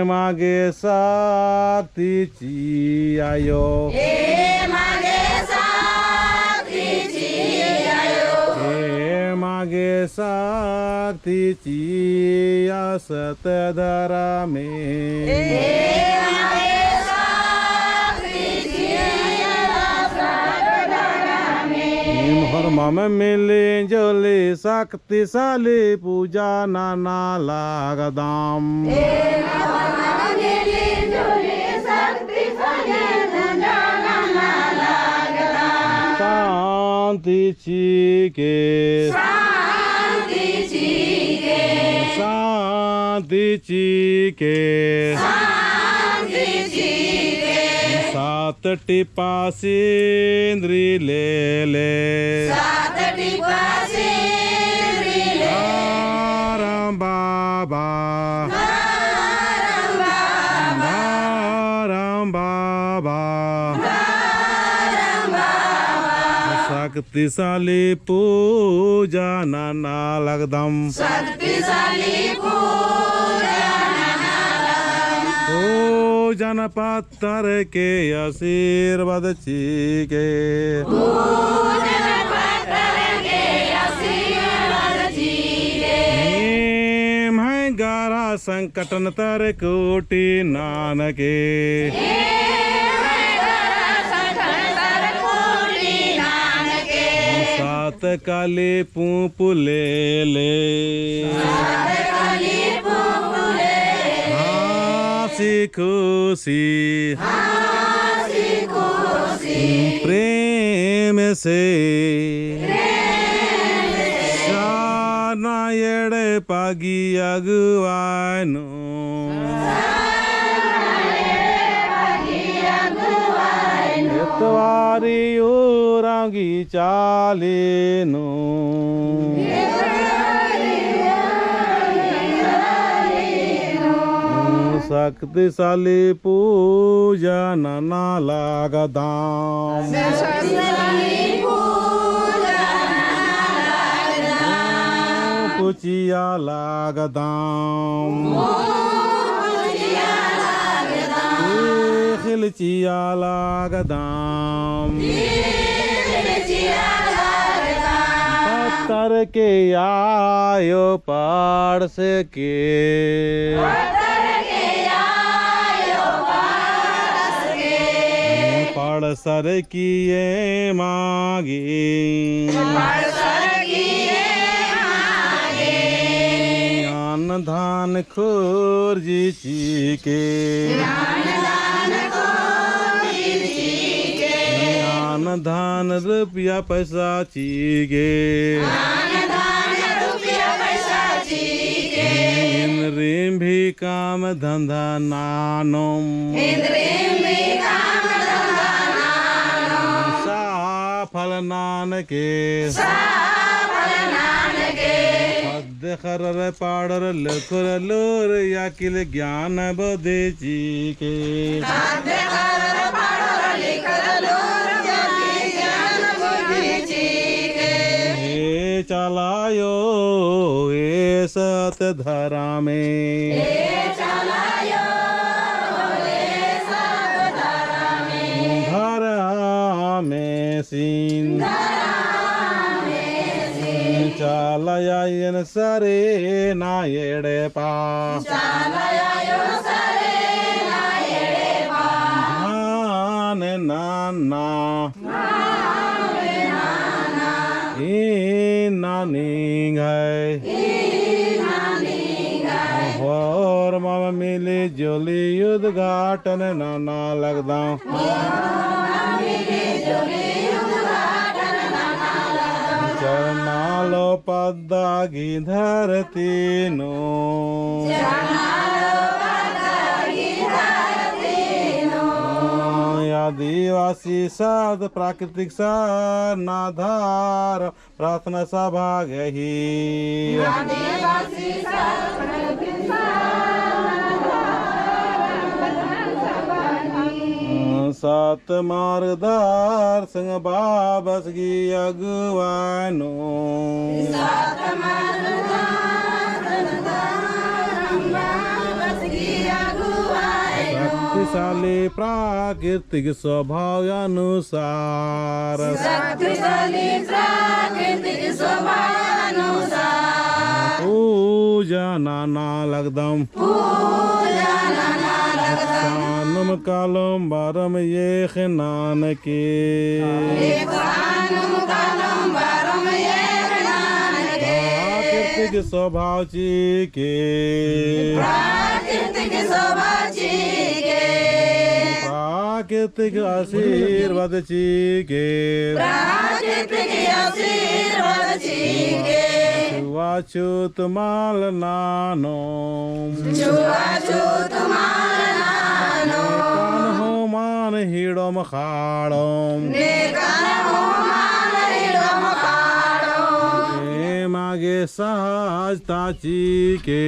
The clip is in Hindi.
मागे सक्तीची आयो मागे सक्तीची असत धरा हर मम मिले जोले शक्तिशाली पूजा नाना लागदाम शांति के सात टिपा सिंद्री ले राम बाबा शक्तिशाली पूजा नाना लगदम पूजन पत्थर के आशीर्वाद चीके है गारा संकटन तर कोटि नानके सात काली पुले हासी खुशी प्रेम से शाना येड़े पागी अगुवानो तुम्हारी ओरांगी चालेनो शक्तिशाली पूजा नाना लागदाम पुचिया लागदाम खिलचिया लागदाम पत्थर के आयो पाड़ से के पाड़ सर किए मागी ज्ञान धान खोर जी के ज्ञान धान रुपया पैसा चीगे इंद्रियम भी काम धंधा नानोम फल नानके खर पाड़र लखर लोर या किल ज्ञान बोधे चीके हे चलायो ए सत धरा में सीन चालयायन सरे नायड़े पा धान नाना नानी गए और मामा मिले जोली युद्ध घाटन नाना लगदा चरनालो पद्दागी धरती नो आदिवासी साध प्राकृतिक सार नाधार प्रार्थना सभा गही सात मार्गदार संग बाबसगी अगुवानो शक्तिशाली प्राकृतिक स्वभाव अनुसार पूजा नाना लगदम सानम कालम बारम ये खनान के प्राकृतिक स्वभाव ची के प्राकृतिक आशीर्वाद ची के छुआछूत माल नानो कान हो मान हिड़म खाड़म मागे सहजता ची के